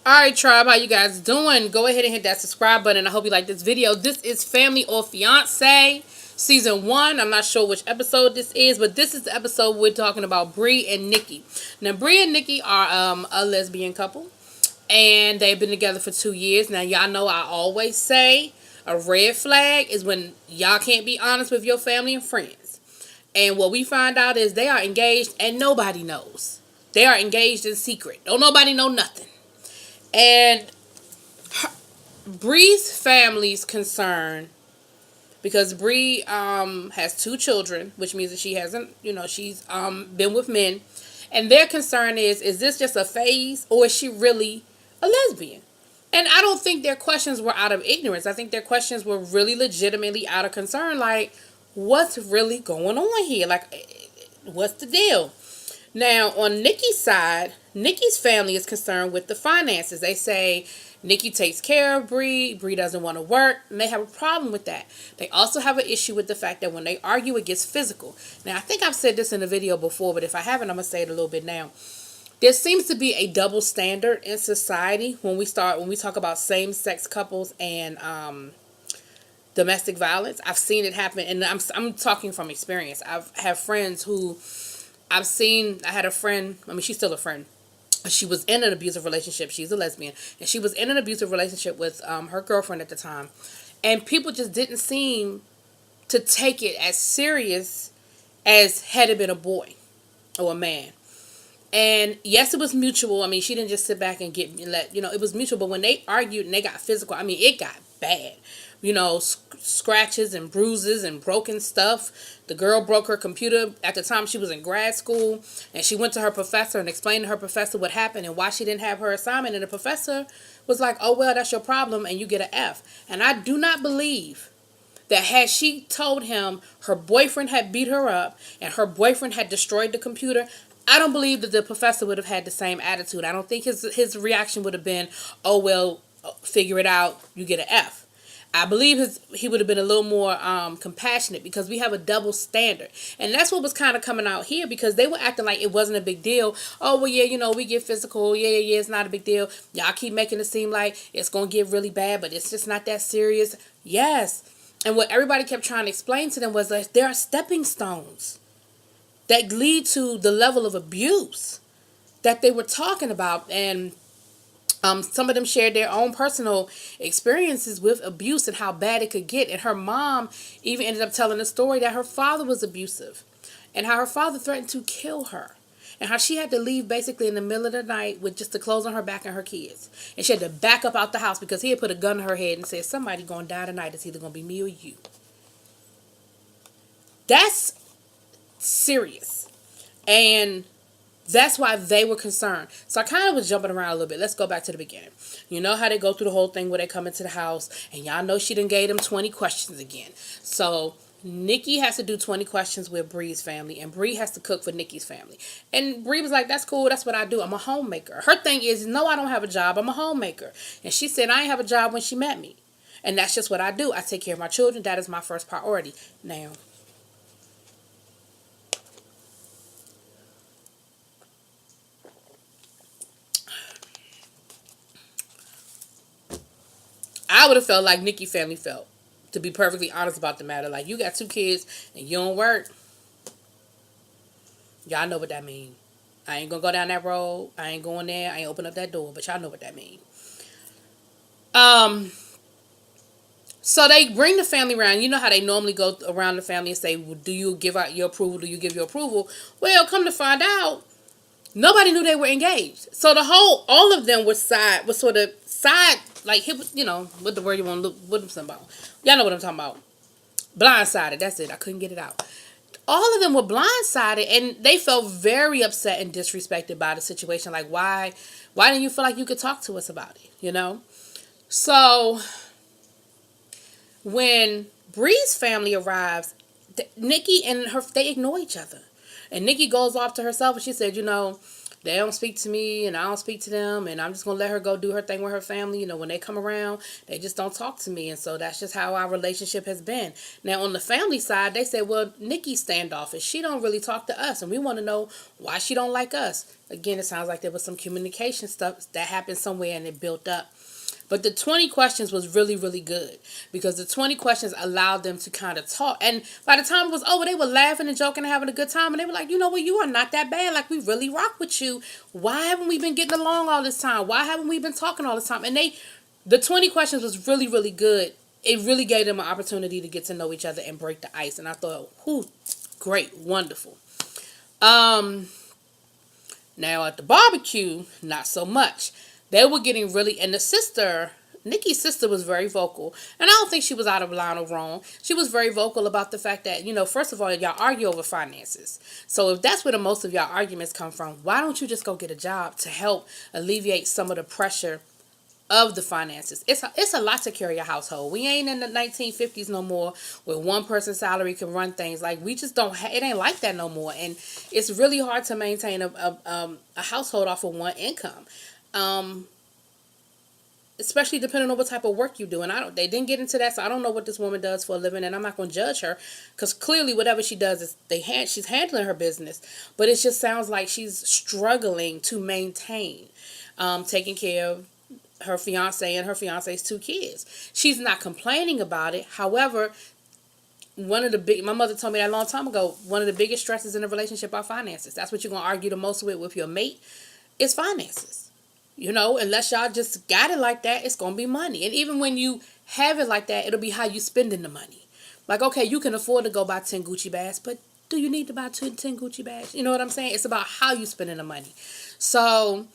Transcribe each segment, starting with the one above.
Alright, tribe, how you guys doing? Go ahead and hit that subscribe button. I hope you like this video. This is Family or Fiance Season 1. I'm not sure which episode this is, but this is the episode we're talking about Bree and Nikki. Now, Bree and Nikki are a lesbian couple, and they've been together for 2 years. Now, y'all know I always say a red flag is when y'all can't be honest with your family and friends. And what we find out is they are engaged and nobody knows. They are engaged in secret. Don't nobody know nothing. And Bree's family's concerned because Bree has 2 children, which means that she hasn't, she's been with men, and their concern is this just a phase or is she really a lesbian? And I don't think their questions were out of ignorance. I think their questions were really legitimately out of concern, like what's really going on here? Like, what's the deal? Now, on Nikki's side, Nikki's family is concerned with the finances. They say Nikki takes care of Bree. Bree doesn't want to work, and they have a problem with that. They also have an issue with the fact that when they argue, it gets physical. Now, I think I've said this in a video before, but if I haven't, I'm going to say it a little bit now. There seems to be a double standard in society when we talk about same-sex couples and domestic violence. I've seen it happen, and I'm talking from experience. I've had friends who I had a friend, she's still a friend. She was in an abusive relationship. She's a lesbian. And she was in an abusive relationship with her girlfriend at the time. And people just didn't seem to take it as serious as had it been a boy or a man. And yes, it was mutual. She didn't just sit back and it was mutual. But when they argued and they got physical, it got bad. Scratches and bruises and broken stuff. The girl broke her computer at the time she was in grad school, and she went to her professor and explained to her professor what happened and why she didn't have her assignment, and the professor was like, oh, well, that's your problem, and you get an F. And I do not believe that had she told him her boyfriend had beat her up and her boyfriend had destroyed the computer, I don't believe that the professor would have had the same attitude. I don't think his reaction would have been, oh, well, figure it out, you get an F. I believe he would have been a little more compassionate, because we have a double standard. And that's what was kind of coming out here, because they were acting like it wasn't a big deal. Oh, well, yeah, we get physical. Yeah, it's not a big deal. Y'all keep making it seem like it's going to get really bad, but it's just not that serious. Yes. And what everybody kept trying to explain to them was that there are stepping stones that lead to the level of abuse that they were talking about. And some of them shared their own personal experiences with abuse and how bad it could get. And her mom even ended up telling a story that her father was abusive and how her father threatened to kill her, and how she had to leave basically in the middle of the night with just the clothes on her back and her kids. And she had to back up out the house because he had put a gun to her head and said, somebody going to die tonight. It's either going to be me or you. That's serious. And that's why they were concerned. So I kind of was jumping around a little bit. Let's go back to the beginning. You know how they go through the whole thing where they come into the house, and y'all know she done gave them 20 questions again. So Nikki has to do 20 questions with Bree's family, and Bree has to cook for Nikki's family. And Bree was like, that's cool. That's what I do. I'm a homemaker. Her thing is, no, I don't have a job. I'm a homemaker. And she said, I ain't have a job when she met me. And that's just what I do. I take care of my children. That is my first priority. Now, I would have felt like Nikki family felt, to be perfectly honest about the matter. Like, you got 2 kids and you don't work. Y'all know what that means. I ain't gonna go down that road. I ain't going there. I ain't open up that door. But y'all know what that means. So they bring the family around. You know how they normally go around the family and say, well, do you give out your approval? Do you give your approval? Well, come to find out, nobody knew they were engaged. So all of them were sort of side, like, what the word you want to look, what I'm talking about. Y'all know what I'm talking about. Blindsided, that's it. I couldn't get it out. All of them were blindsided, and they felt very upset and disrespected by the situation. Like, why didn't you feel like you could talk to us about it, So when Bree's family arrives, Nikki and they ignore each other. And Nikki goes off to herself, and she said, they don't speak to me and I don't speak to them, and I'm just going to let her go do her thing with her family. When they come around, they just don't talk to me. And so that's just how our relationship has been. Now, on the family side, they say, well, Nikki's standoffish. She don't really talk to us, and we want to know why she don't like us. Again, it sounds like there was some communication stuff that happened somewhere and it built up. But the 20 questions was really, really good because the 20 questions allowed them to kind of talk. And by the time it was over, they were laughing and joking and having a good time. And they were like, you know what, you are not that bad. Like, we really rock with you. Why haven't we been getting along all this time? Why haven't we been talking all this time? And the 20 questions was really, really good. It really gave them an opportunity to get to know each other and break the ice. And I thought, great, wonderful. Now at the barbecue, not so much. They were getting really, and Nikki's sister was very vocal. And I don't think she was out of line or wrong. She was very vocal about the fact that, first of all, y'all argue over finances. So if that's where the most of y'all arguments come from, why don't you just go get a job to help alleviate some of the pressure of the finances? It's a lot to carry a household. We ain't in the 1950s no more where one person's salary can run things. Like, we just don't, it ain't like that no more. And it's really hard to maintain a household off of one income. Especially depending on what type of work you do. And they didn't get into that, so I don't know what this woman does for a living, and I'm not going to judge her, because clearly whatever she does is she's handling her business, but it just sounds like she's struggling to maintain taking care of her fiance and her fiance's 2 kids. She's not complaining about it. However, my mother told me that a long time ago, one of the biggest stresses in a relationship are finances. That's what you're going to argue the most with your mate, is finances. Unless y'all just got it like that, it's going to be money. And even when you have it like that, it'll be how you spending the money. Like, okay, you can afford to go buy 10 Gucci bags, but do you need to buy 10 Gucci bags? You know what I'm saying? It's about how you spending the money. So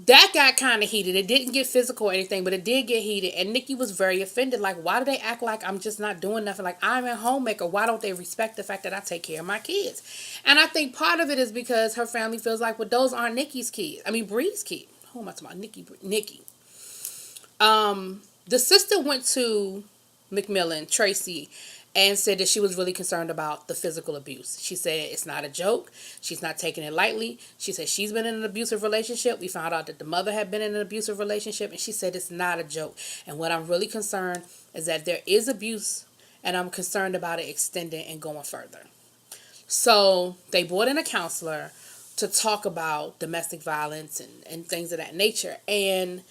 that got kind of heated. It didn't get physical or anything, but it did get heated. And Nikki was very offended. Like, why do they act like I'm just not doing nothing? Like, I'm a homemaker. Why don't they respect the fact that I take care of my kids? And I think part of it is because her family feels like, well, those aren't Nikki's kids. I mean, Bree's kids. Who am I talking about? Nikki. The sister went to McMillan, Tracy, and said that she was really concerned about the physical abuse. She said it's not a joke. She's not taking it lightly. She said she's been in an abusive relationship. We found out that the mother had been in an abusive relationship, and she said it's not a joke. And what I'm really concerned is that there is abuse, and I'm concerned about it extending and going further. So they brought in a counselor to talk about domestic violence and things of that nature. And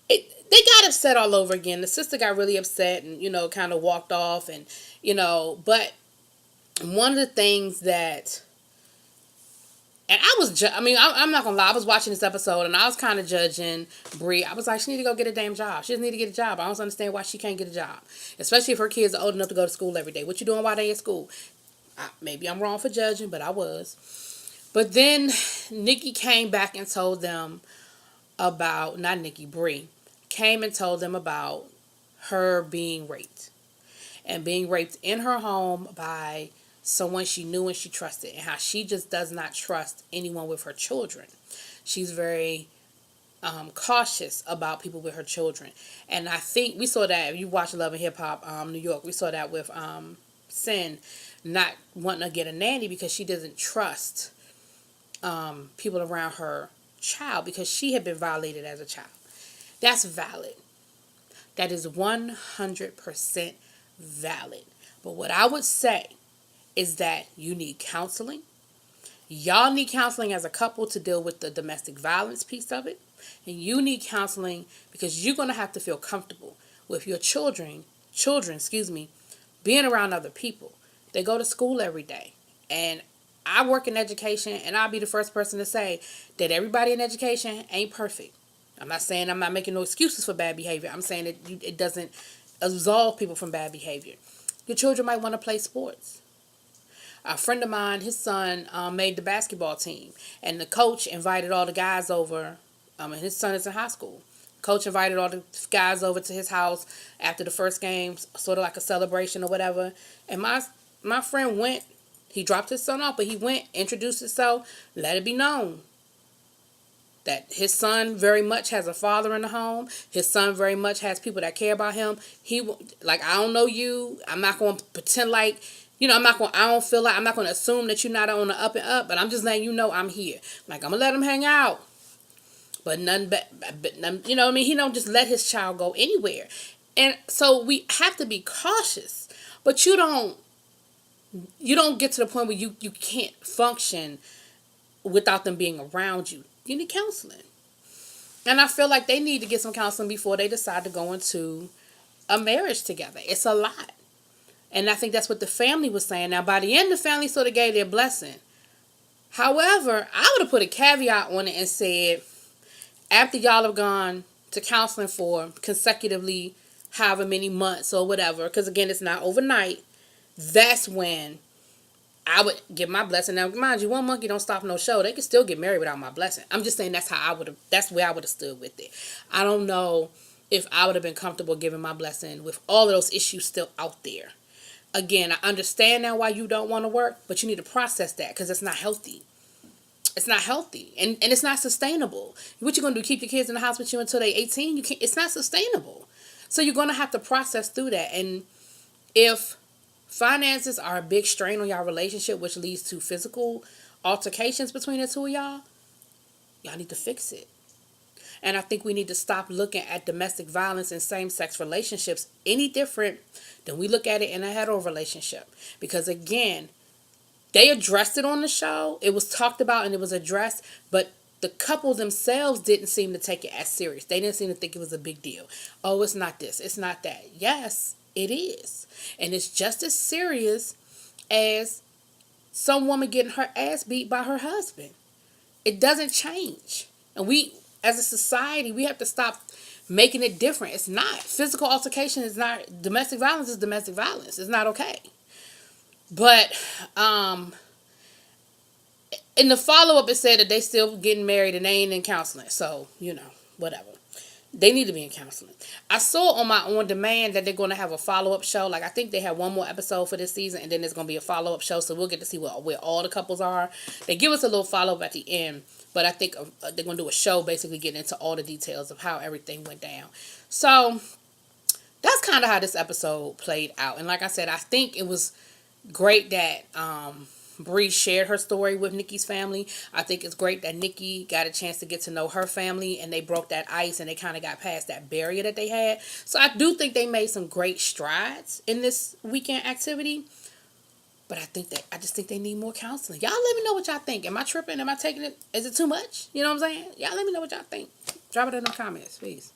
they got upset all over again. The sister got really upset and, kind of walked off. And, but one of the things that, and I'm not going to lie, I was watching this episode and I was kind of judging Bree. I was like, she need to go get a damn job. She just need to get a job. I don't understand why she can't get a job, especially if her kids are old enough to go to school every day. What you doing while they at school? Maybe I'm wrong for judging, but I was. But then Nikki came back and told them about, not Nikki, Bree, came and told them about her being raped. And being raped in her home by someone she knew and she trusted. And how she just does not trust anyone with her children. She's very cautious about people with her children. And I think we saw that, if you watch Love and Hip Hop New York, we saw that with Sin not wanting to get a nanny because she doesn't trust people around her child because she had been violated as a child. That's valid. That is 100% valid. But what I would say is that you need counseling. Y'all need counseling as a couple to deal with the domestic violence piece of it. And you need counseling because you're going to have to feel comfortable with your children, being around other people. They go to school every day. And I work in education, and I'll be the first person to say that everybody in education ain't perfect. I'm not making no excuses for bad behavior. I'm saying that it doesn't absolve people from bad behavior. Your children might want to play sports. A friend of mine, his son made the basketball team, and the coach invited all the guys over, and his son is in high school. Coach invited all the guys over to his house after the first game, sort of like a celebration or whatever. And my friend went. He dropped his son off, but he went, introduced himself, let it be known that his son very much has a father in the home. His son very much has people that care about him. I don't know you. I'm not going to pretend like I don't feel like, I'm not going to assume that you're not on the up and up, but I'm just letting you know I'm here. Like, I'm going to let him hang out. But none, but none, you know what I mean? He don't just let his child go anywhere. And so we have to be cautious. But you don't get to the point where you can't function without them being around you. You need counseling. And I feel like they need to get some counseling before they decide to go into a marriage together. It's a lot. And I think that's what the family was saying. Now, by the end, the family sort of gave their blessing. However, I would have put a caveat on it and said, after y'all have gone to counseling for consecutively however many months or whatever, because again, it's not overnight, that's when I would give my blessing. Now, mind you, one monkey don't stop no show. They can still get married without my blessing. I'm just saying that's where I would have stood with it. I don't know if I would have been comfortable giving my blessing with all of those issues still out there. Again, I understand now why you don't want to work, but you need to process that because it's not healthy. It's not healthy, and it's not sustainable. What you going to do, keep your kids in the house with you until they're 18? You can't. It's not sustainable. So you're going to have to process through that. And if finances are a big strain on your relationship, which leads to physical altercations between the two of y'all need to fix it. And I think we need to stop looking at domestic violence and same-sex relationships any different than we look at it in a hetero relationship. Because again, they addressed it on the show. It was talked about and it was addressed, but the couple themselves didn't seem to take it as serious. They didn't seem to think it was a big deal. Oh, it's not this. It's not that. Yes, it is. And it's just as serious as some woman getting her ass beat by her husband. It doesn't change. And we, as a society, we have to stop making it different. It's not. Physical altercation is not. Domestic violence is domestic violence. It's not okay. But in the follow-up, it said that they still getting married and they ain't in counseling. So, whatever. They need to be in counseling. I saw on my On Demand that they're going to have a follow-up show. Like, I think they have one more episode for this season, and then there's going to be a follow-up show. So we'll get to see where all the couples are. They give us a little follow-up at the end. But I think they're going to do a show basically getting into all the details of how everything went down. So that's kind of how this episode played out. And like I said, I think it was great that Bree shared her story with Nikki's family. I think it's great that Nikki got a chance to get to know her family and they broke that ice and they kind of got past that barrier that they had. So I do think they made some great strides in this weekend activity. But I just think they need more counseling. Y'all let me know what y'all think. Am I tripping? Am I taking it? Is it too much? You know what I'm saying? Y'all let me know what y'all think. Drop it in the comments, please.